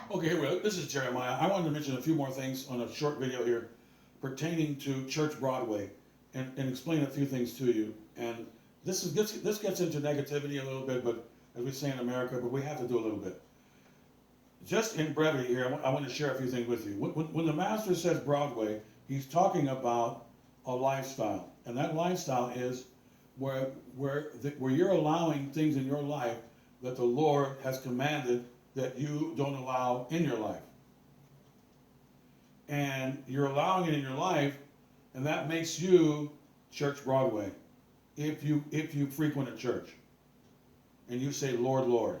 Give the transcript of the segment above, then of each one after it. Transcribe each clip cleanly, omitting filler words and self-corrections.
Okay, here we go. This is Jeremiah. I wanted to mention a few more things on a short video here pertaining to Church Broadway and explain a few things to you. And this gets into negativity a little bit, but as we say in America, but we have to do a little bit. Just in brevity here, I want to share a few things with you. When the Master says Broadway, he's talking about a lifestyle. And that lifestyle is where you're allowing things in your life that the Lord has commanded that you don't allow in your life. And you're allowing it in your life, and that makes you Church Broadway. If you frequent a church and you say, Lord, Lord.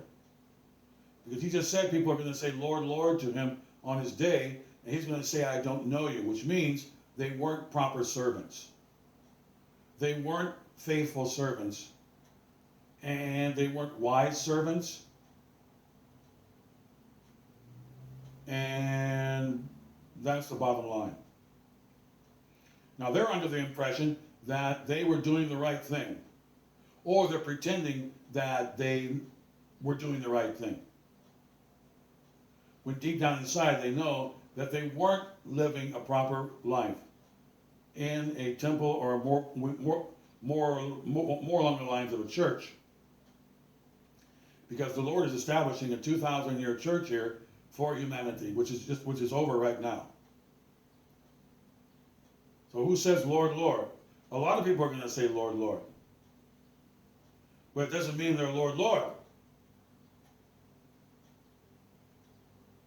Because he just said people are going to say, Lord, Lord to him on his day, and he's going to say, I don't know you, which means they weren't proper servants. They weren't faithful servants. And they weren't wise servants. And that's the bottom line. Now they're under the impression that they were doing the right thing. Or they're pretending that they were doing the right thing. When deep down inside they know that they weren't living a proper life in a temple or more along the lines of a church. Because the Lord is establishing a 2,000-year church here for humanity, which is over right now. So who says Lord, Lord? A lot of people are going to say Lord, Lord. But it doesn't mean they're Lord, Lord.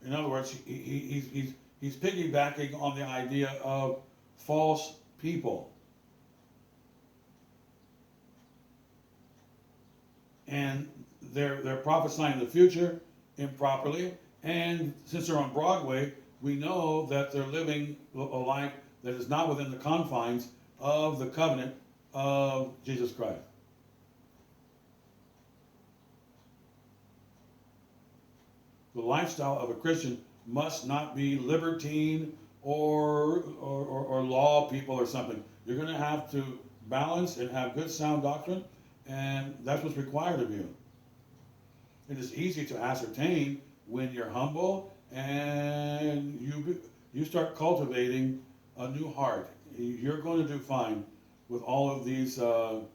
In other words, he's piggybacking on the idea of false people. And they're prophesying the future improperly. And since they're on Broadway, we know that they're living a life that is not within the confines of the covenant of Jesus Christ. The lifestyle of a Christian must not be libertine or law people or something. You're going to have to balance and have good sound doctrine, and that's what's required of you. It is easy to ascertain when you're humble and you start cultivating a new heart. You're going to do fine with all of these, all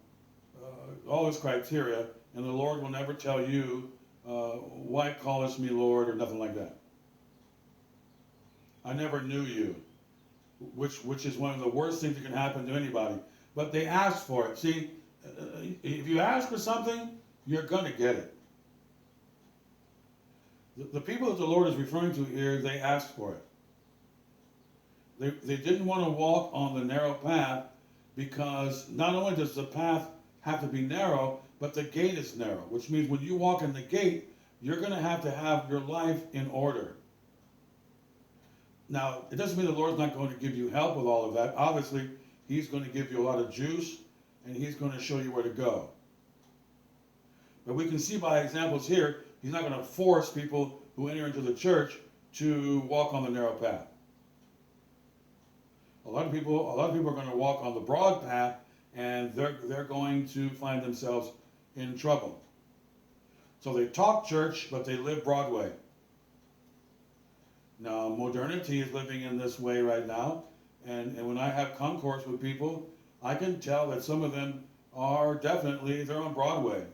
this criteria, and the Lord will never tell you, why callest me Lord, or nothing like that. I never knew you, which is one of the worst things that can happen to anybody. But they asked for it. See, if you ask for something, you're going to get it. The people that the Lord is referring to here, they asked for it. They didn't want to walk on the narrow path because not only does the path have to be narrow, but the gate is narrow, which means when you walk in the gate, you're going to have your life in order. Now, it doesn't mean the Lord's not going to give you help with all of that. Obviously, he's going to give you a lot of juice, and he's going to show you where to go. But we can see by examples here, he's not going to force people who enter into the church to walk on the narrow path. A lot of people are going to walk on the broad path, and they're going to find themselves in trouble. So they talk church, but they live Broadway. Now, modernity is living in this way right now, and when I have concourse with people, I can tell that some of them are they're on Broadway.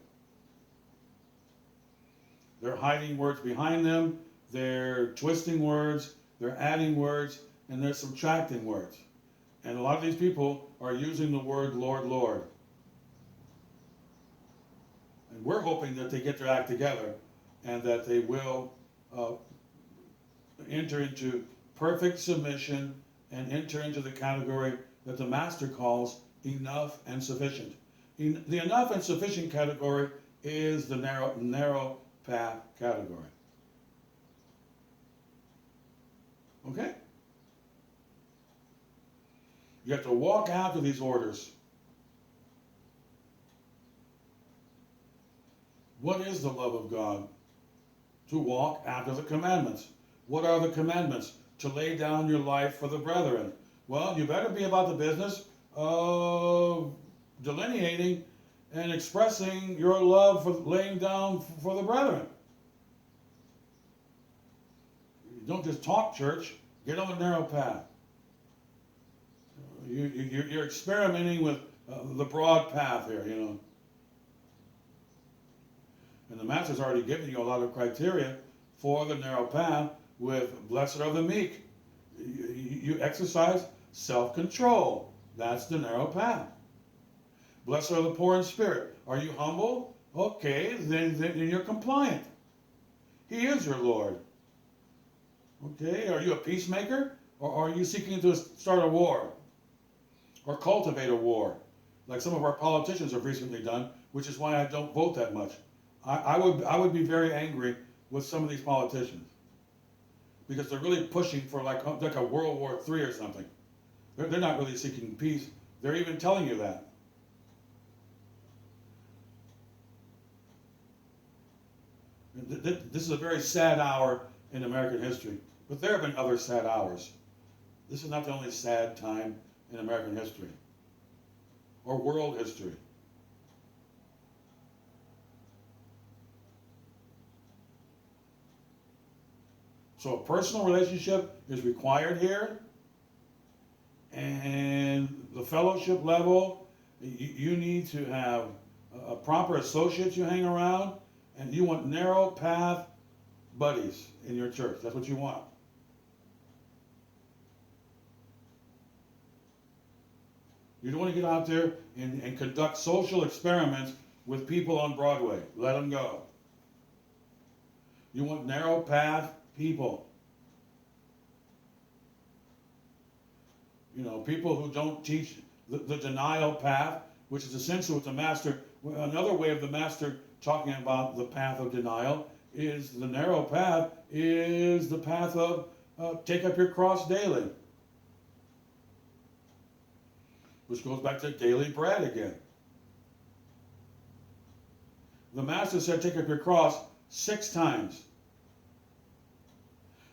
They're hiding words behind them, they're twisting words, they're adding words, and they're subtracting words. And a lot of these people are using the word Lord, Lord. And we're hoping that they get their act together and that they will enter into perfect submission and enter into the category that the Master calls enough and sufficient. The enough and sufficient category is the narrow path category. Okay? You have to walk after these orders. What is the love of God? To walk after the commandments. What are the commandments? To lay down your life for the brethren. Well, you better be about the business of delineating and expressing your love for laying down for the brethren. Don't just talk church. Get on the narrow path. You're experimenting with the broad path here, you know. And the Master's already given you a lot of criteria for the narrow path with blessed are the meek. You exercise self-control. That's the narrow path. Blessed are the poor in spirit. Are you humble? Okay, then you're compliant. He is your Lord. Okay, are you a peacemaker? Or are you seeking to start a war? Or cultivate a war? Like some of our politicians have recently done, which is why I don't vote that much. I would be very angry with some of these politicians. Because they're really pushing for like a World War III or something. They're not really seeking peace. They're even telling you that. This is a very sad hour in American history. But there have been other sad hours. This is not the only sad time in American history. Or world history. So a personal relationship is required here. And the fellowship level, you need to have a proper associates you hang around. And you want narrow path buddies in your church. That's what you want. You don't want to get out there and conduct social experiments with people on Broadway. Let them go. You want narrow path people. You know, people who don't teach the denial path, which is essentially what the Master, another way of the Master talking about the path of denial is the narrow path is the path of take up your cross daily. Which goes back to daily bread again. The Master said take up your cross 6 times.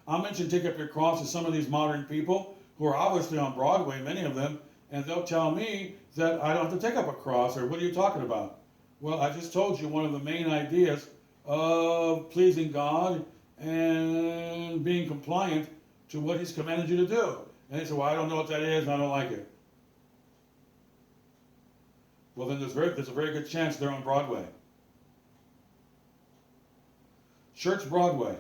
I'll mention take up your cross to some of these modern people who are obviously on Broadway, many of them, and they'll tell me that I don't have to take up a cross, or what are you talking about? Well, I just told you one of the main ideas of pleasing God and being compliant to what He's commanded you to do. And they say, well, I don't know what that is and I don't like it. Well, then there's a very good chance they're on Broadway. Church Broadway.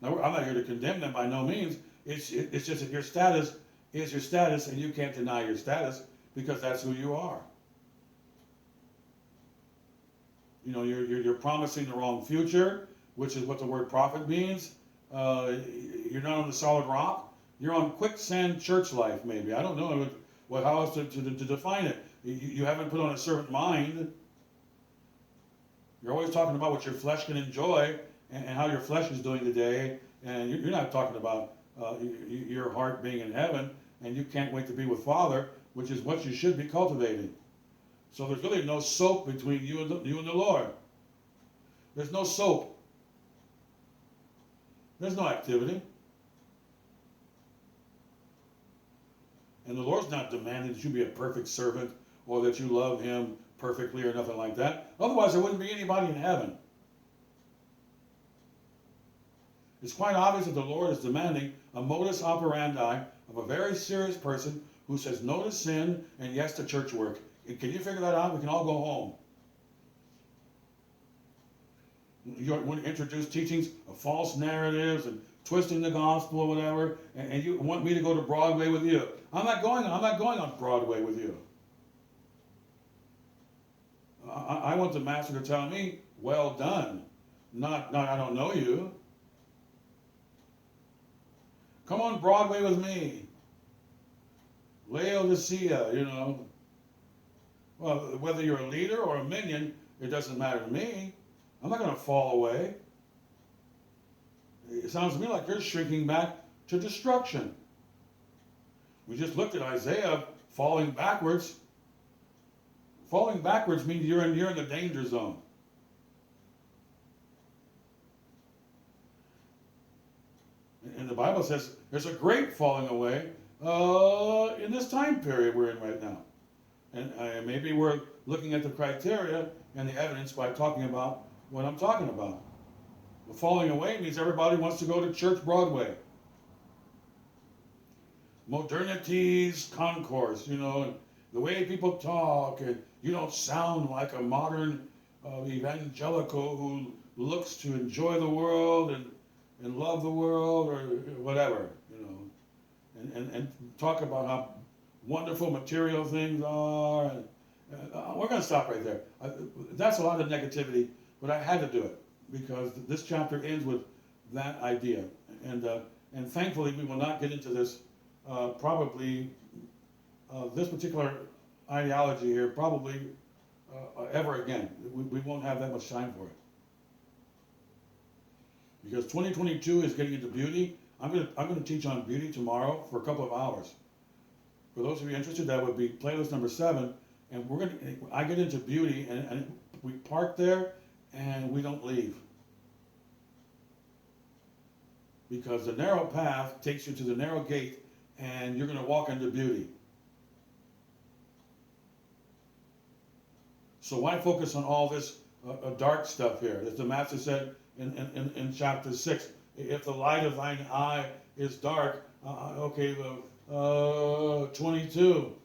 Now, I'm not here to condemn them by no means. It's just that your status is your status, and you can't deny your status because that's who you are. You know, you're promising the wrong future, which is what the word prophet means. You're not on the solid rock. You're on quicksand church life, maybe. I don't know how else to define it. You haven't put on a servant mind. You're always talking about what your flesh can enjoy and how your flesh is doing today, and you're not talking about your heart being in heaven, and you can't wait to be with Father, which is what you should be cultivating. So there's really no soap between you and the Lord. There's no soap. There's no activity. And the Lord's not demanding that you be a perfect servant or that you love Him perfectly or nothing like that. Otherwise, there wouldn't be anybody in heaven. It's quite obvious that the Lord is demanding a modus operandi of a very serious person who says no to sin and yes to church work. Can you figure that out? We can all go home. You want to introduce teachings of false narratives and twisting the gospel or whatever, and you want me to go to Broadway with you. I'm not going on Broadway with you. I want the Master to tell me, well done. Not I don't know you. Come on Broadway with me. Laodicea, you know. Well, whether you're a leader or a minion, it doesn't matter to me. I'm not going to fall away. It sounds to me like you're shrinking back to destruction. We just looked at Isaiah falling backwards. Falling backwards means you're in the danger zone. And the Bible says there's a great falling away in this time period we're in right now. And maybe we're looking at the criteria and the evidence by talking about what I'm talking about. Falling away means everybody wants to go to Church Broadway. Modernity's concourse, and the way people talk, and you don't sound like a modern evangelical who looks to enjoy the world and love the world or whatever, and talk about how wonderful material things are. And, we're going to stop right there. That's a lot of negativity, but I had to do it because this chapter ends with that idea. And thankfully, we will not get into this probably this particular ideology here probably ever again. We won't have that much time for it. Because 2022 is getting into beauty. I'm going to teach on beauty tomorrow for a couple of hours. For those of you interested, that would be playlist number 7. And I get into beauty, and we park there, and we don't leave. Because the narrow path takes you to the narrow gate, and you're going to walk into beauty. So why focus on all this dark stuff here? As the Master said in chapter 6, if the light of thine eye is dark, 22.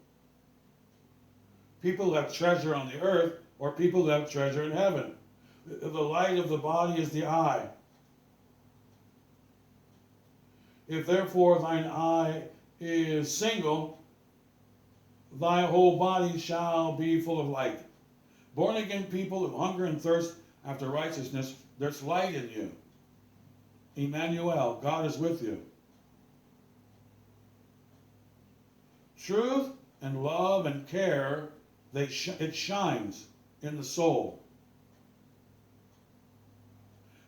People who have treasure on the earth or people who have treasure in heaven. The light of the body is the eye. If therefore thine eye is single, thy whole body shall be full of light. Born again people who hunger and thirst after righteousness, there's light in you. Emmanuel, God is with you. Truth and love and care, it shines in the soul.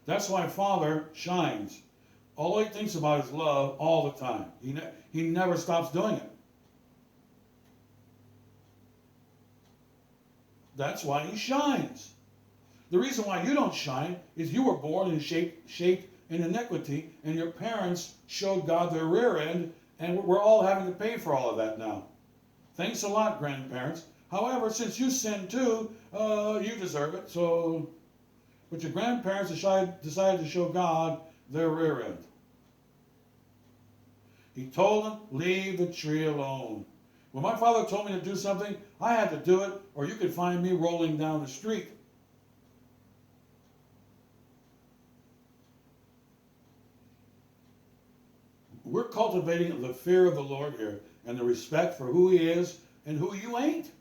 That's why Father shines. All he thinks about is love all the time. He never stops doing it. That's why he shines. The reason why you don't shine is you were born and shaped in iniquity, and your parents showed God their rear end, and we're all having to pay for all of that now. Thanks a lot, grandparents. However, since you sinned too, you deserve it. But your grandparents decided to show God their rear end. He told them, leave the tree alone. When my father told me to do something, I had to do it, or you could find me rolling down the street. We're cultivating the fear of the Lord here and the respect for who he is and who you ain't.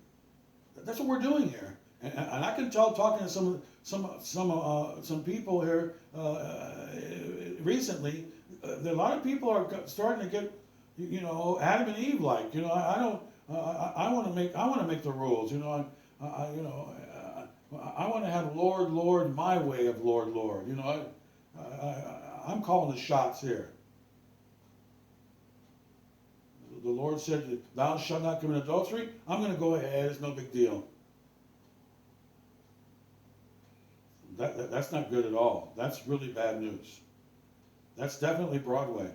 That's what we're doing here. And I can tell, talking to some people here recently, that a lot of people are starting to get, Adam and Eve like. I want to make the rules. I want to have Lord, my way of Lord. I'm calling the shots here. The Lord said, thou shalt not commit adultery. I'm going to go ahead. It's no big deal. That's not good at all. That's really bad news. That's definitely Broadway.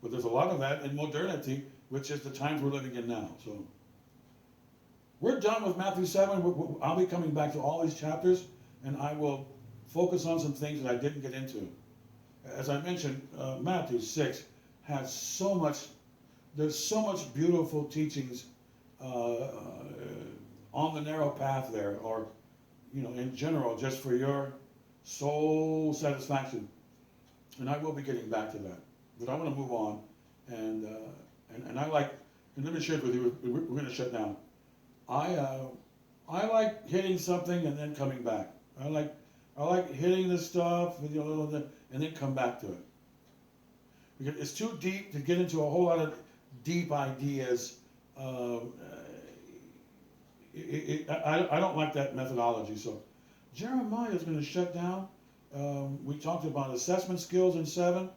But there's a lot of that in modernity, which is the times we're living in now. So we're done with Matthew 7. I'll be coming back to all these chapters, and I will focus on some things that I didn't get into. As I mentioned, Matthew 6 has so much. There's so much beautiful teachings on the narrow path there, or in general, just for your soul satisfaction. And I will be getting back to that. But I want to move on, and I like. And let me share it with you. We're going to shut down. I like hitting something and then coming back. I like hitting the stuff and then come back to it. Because it's too deep to get into a whole lot of deep ideas. I don't like that methodology. So Jeremiah is going to shut down. We talked about assessment skills in 7.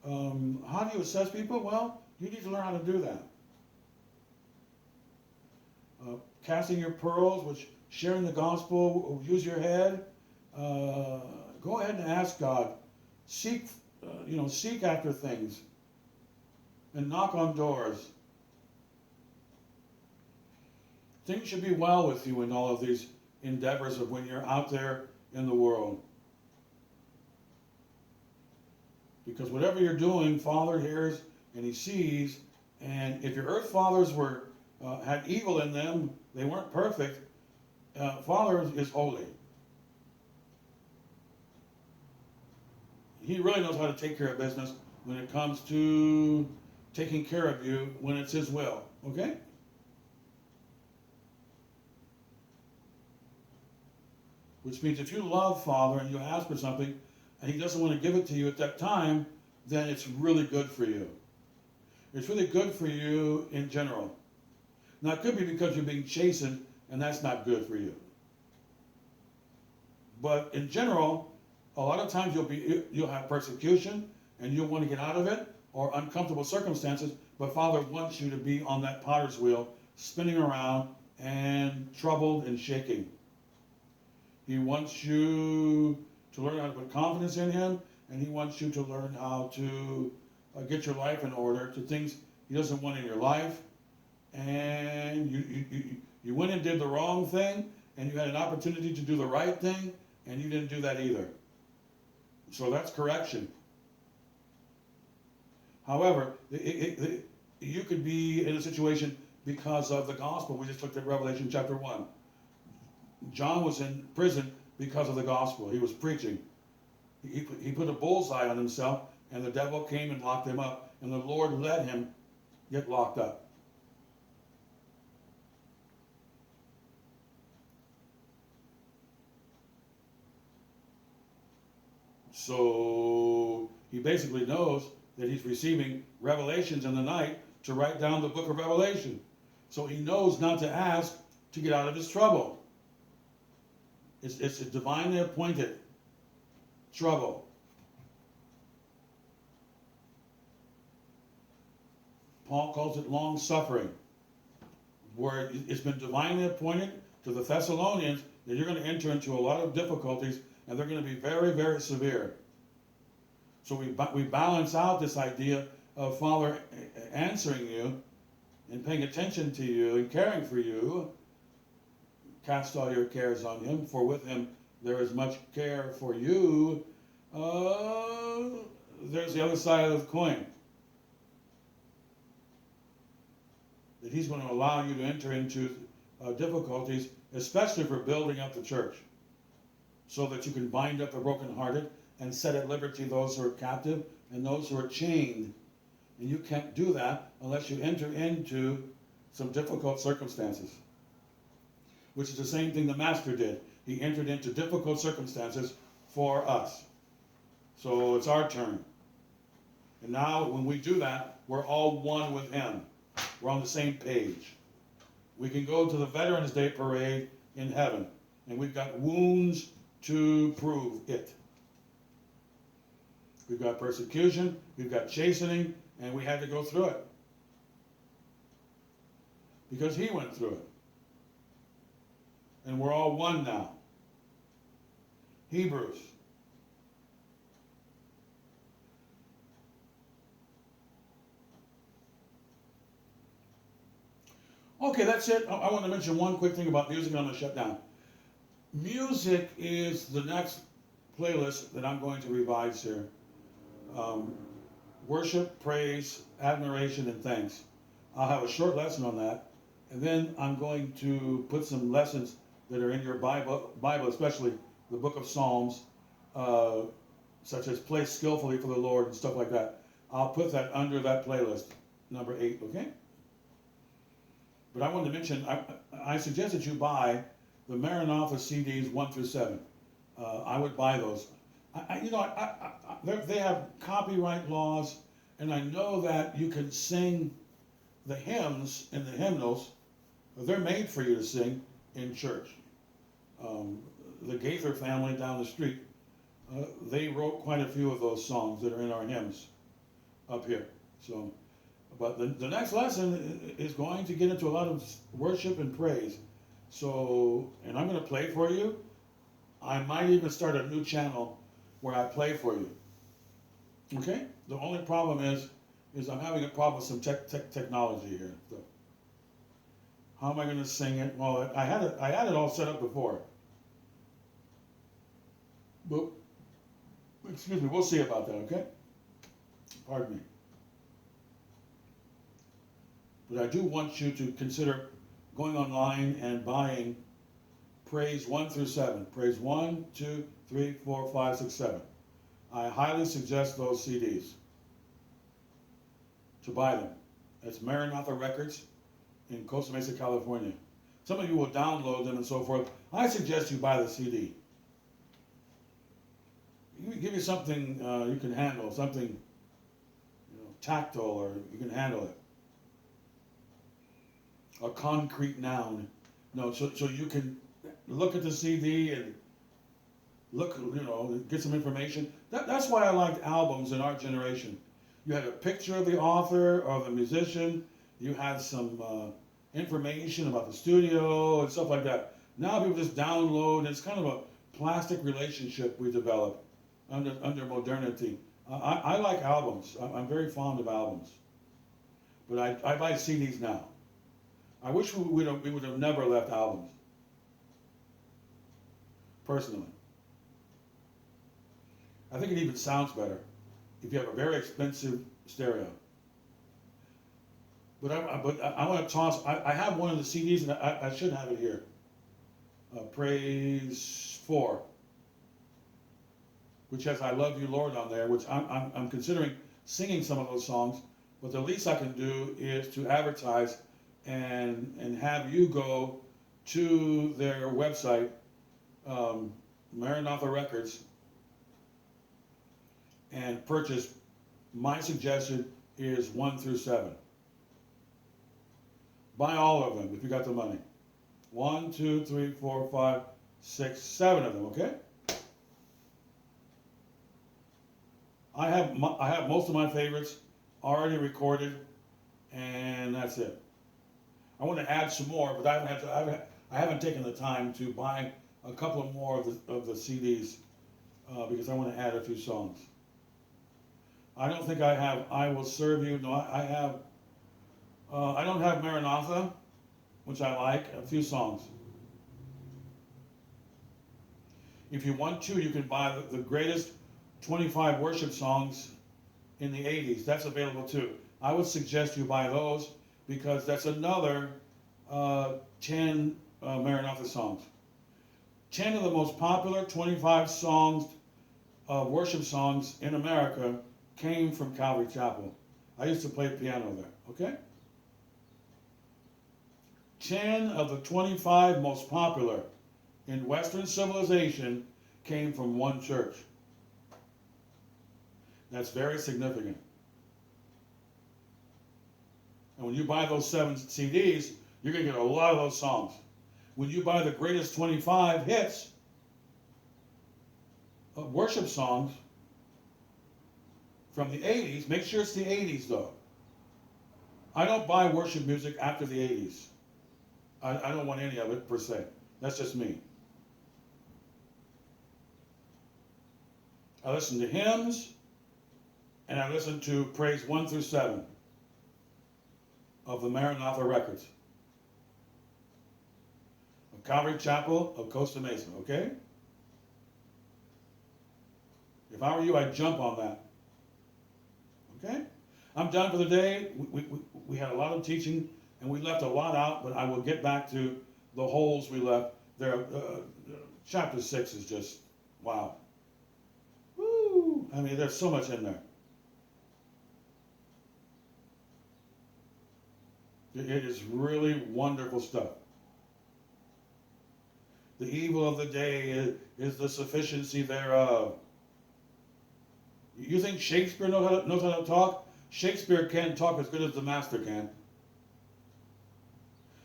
How do you assess people? Well, you need to learn how to do that. Casting your pearls, which sharing the gospel, use your head. Go ahead and ask God. Seek after things. And knock on doors. Things should be well with you in all of these endeavors of when you're out there in the world. Because whatever you're doing, Father hears and He sees. And if your earth fathers had evil in them, they weren't perfect. Father is holy. He really knows how to take care of business when it comes to taking care of you when it's His will. Okay? Which means if you love Father and you ask for something and He doesn't want to give it to you at that time, then it's really good for you. It's really good for you in general. Now, it could be because you're being chastened, and that's not good for you. But in general, a lot of times you'll have persecution, and you'll want to get out of it, or uncomfortable circumstances, but Father wants you to be on that potter's wheel, spinning around, and troubled and shaking. He wants you to learn how to put confidence in Him, and He wants you to learn how to get your life in order to things He doesn't want in your life. And you went and did the wrong thing, and you had an opportunity to do the right thing, and you didn't do that either. So that's correction. However, you could be in a situation because of the gospel. We just looked at Revelation chapter 1. John was in prison because of the gospel. He was preaching. He put a bullseye on himself, and the devil came and locked him up, and the Lord let him get locked up. So he basically knows that he's receiving revelations in the night to write down the book of Revelation. So he knows not to ask to get out of his trouble. It's a divinely appointed trouble. Paul calls it long suffering, where it's been divinely appointed to the Thessalonians that you're going to enter into a lot of difficulties, and they're going to be very, very severe. So we balance out this idea of Father answering you and paying attention to you and caring for you. Cast all your cares on Him, for with Him there is much care for you. There's the other side of the coin. That He's going to allow you to enter into difficulties, especially for building up the church, so that you can bind up the brokenhearted and set at liberty those who are captive and those who are chained. And you can't do that unless you enter into some difficult circumstances, which is the same thing the Master did. He entered into difficult circumstances for us. So it's our turn. And now when we do that, we're all one with Him. We're on the same page. We can go to the Veterans Day parade in heaven, and we've got wounds to prove it. We've got persecution, we've got chastening, and we had to go through it. Because He went through it. And we're all one now. Hebrews. Okay, that's it. I want to mention one quick thing about music, and I'm going to shut down. Music is the next playlist that I'm going to revise here. Worship, praise, admiration, and thanks. I'll have a short lesson on that, and then I'm going to put some lessons that are in your Bible, especially the book of Psalms, such as play skillfully for the Lord and stuff like that. I'll put that under that playlist, number 8, okay? But I wanted to mention, I suggest that you buy the Maranatha CDs 1 through 7. I would buy those. They have copyright laws, and I know that you can sing the hymns and the hymnals. They're made for you to sing in church. The Gaither family down the street, they wrote quite a few of those songs that are in our hymns up here. So, but the next lesson is going to get into a lot of worship and praise. So, and I'm going to play for you. I might even start a new channel where I play for you. Okay? The only problem is I'm having a problem with some technology here. So, how am I going to sing it? Well, I had it all set up before. But, excuse me, we'll see about that, okay? Pardon me. But I do want you to consider going online and buying Praise 1 through 7. Praise 1, 2, 3, 4, 5, 6, 7. I highly suggest those CDs to buy them. It's Maranatha Records in Costa Mesa, California. Some of you will download them and so forth. I suggest you buy the CD. Give you something you can handle, something tactile, or you can handle it. A concrete noun. No, so you can look at the CD and look, get some information. That's why I liked albums in our generation. You had a picture of the author or the musician. You had some information about the studio and stuff like that. Now people just download, and it's kind of a plastic relationship we develop under modernity. I like albums. I'm very fond of albums. But I buy CDs now. I wish we would have never left albums. Personally. I think it even sounds better if you have a very expensive stereo. But I want to toss, I have one of the CDs, and I should have it here. Praise 4, which has I Love You, Lord on there, which I'm considering singing some of those songs, but the least I can do is to advertise and have you go to their website, Maranatha Records, and purchase. My suggestion is 1 through 7. Buy all of them if you got the money. 1, 2, 3, 4, 5, 6, 7 of them, okay? I have most of my favorites already recorded, and that's it. I want to add some more, but I haven't taken the time to buy a couple more of the CDs because I want to add a few songs. I don't think I have I Will Serve You. No, I don't have Maranatha, which I like, a few songs. If you want to, you can buy the greatest 25 worship songs in the 80s. That's available too. I would suggest you buy those because that's another 10 Maranatha songs. 10 of the most popular 25 songs, worship songs in America came from Calvary Chapel. I used to play piano there, okay? 10 of the 25 most popular in Western civilization came from one church. That's very significant. And when you buy those 7 CDs, you're going to get a lot of those songs. When you buy the greatest 25 hits of worship songs from the 80s, make sure it's the 80s though. I don't buy worship music after the 80s. I don't want any of it per se. That's just me. I listen to hymns, and I listen to Praise 1 through 7 of the Maranatha Records of Calvary Chapel of Costa Mesa, okay? If I were you, I'd jump on that. Okay? I'm done for the day. We had a lot of teaching, and we left a lot out, but I will get back to the holes we left. There, chapter 6 is just, wow. Woo! I mean, there's so much in there. It is really wonderful stuff. The evil of the day is the sufficiency thereof. You think Shakespeare knows how to talk? Shakespeare can't talk as good as the master can.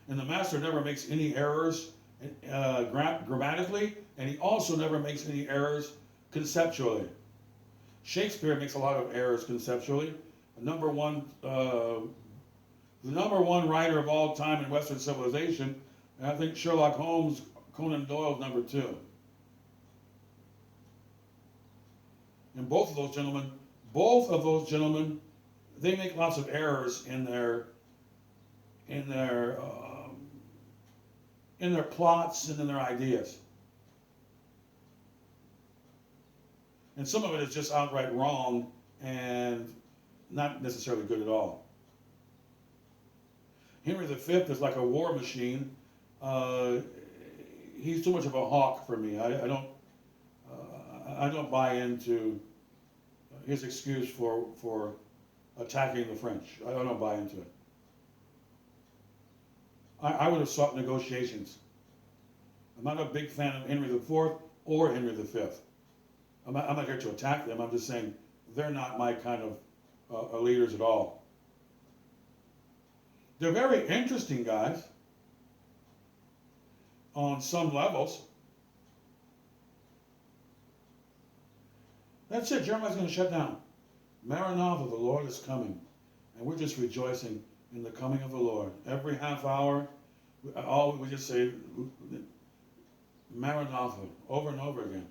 And the master never makes any errors grammatically, and he also never makes any errors conceptually. Shakespeare makes a lot of errors conceptually. The number one writer of all time in Western civilization, and I think Sherlock Holmes, Conan Doyle's number 2. And both of those gentlemen, they make lots of errors in their plots and in their ideas. And some of it is just outright wrong, and not necessarily good at all. Henry V is like a war machine. He's too much of a hawk for me. I don't buy into his excuse for attacking the French. I don't buy into it. I would have sought negotiations. I'm not a big fan of Henry IV or Henry V. I'm not here to attack them. I'm just saying they're not my kind of leaders at all. They're very interesting guys on some levels. That's it. Jeremiah's going to shut down. Maranatha, the Lord is coming. And we're just rejoicing in the coming of the Lord. Every half hour, we just say, Maranatha, over and over again.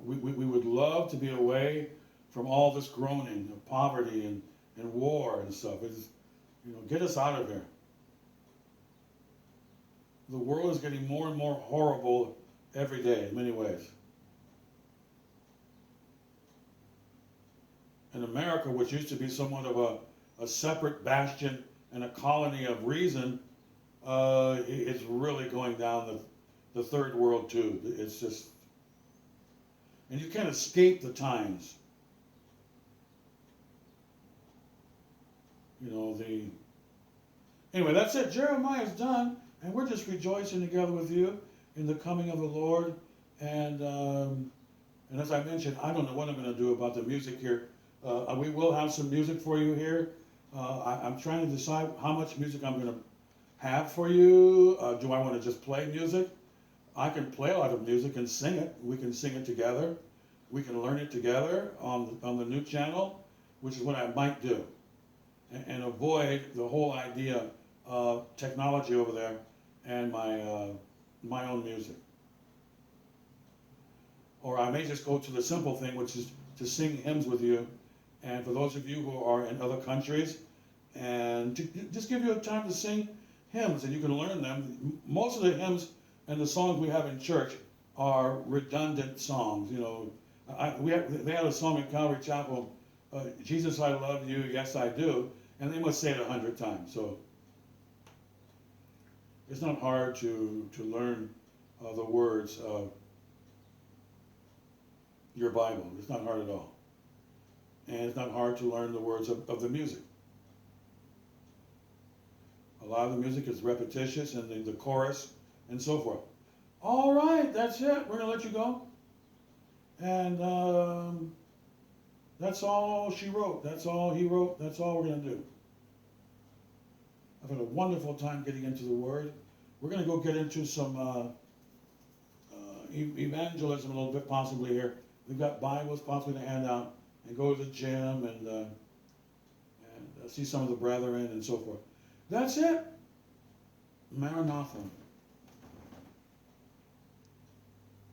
We would love to be away from all this groaning of poverty and war and stuff. It's, get us out of here. The world is getting more and more horrible every day in many ways. And America, which used to be somewhat of a separate bastion and a colony of reason, it's really going down the third world too. It's just, and you can't escape the times. Anyway, that's it. Jeremiah's done, and we're just rejoicing together with you in the coming of the Lord. And as I mentioned, I don't know what I'm going to do about the music here. We will have some music for you here. I'm trying to decide how much music I'm going to have for you. Do I want to just play music? I can play a lot of music and sing it. We can sing it together. We can learn it together on the new channel, which is what I might do, and avoid the whole idea of technology over there and my own music. Or I may just go to the simple thing, which is to sing hymns with you. And for those of you who are in other countries, and to just give you a time to sing hymns, and you can learn them. Most of the hymns and the songs we have in church are redundant songs. They had a song at Calvary Chapel, Jesus, I love you, yes, I do, and they must say it 100 times. So it's not hard to learn the words of your Bible. It's not hard at all. And it's not hard to learn the words of the music. A lot of the music is repetitious, and the chorus and so forth. All right, that's it. We're going to let you go. And that's all she wrote. That's all he wrote. That's all we're going to do. I've had a wonderful time getting into the Word. We're going to go get into some evangelism a little bit possibly here. We've got Bibles possibly to hand out, and go to the gym and see some of the brethren and so forth. That's it. Maranatha.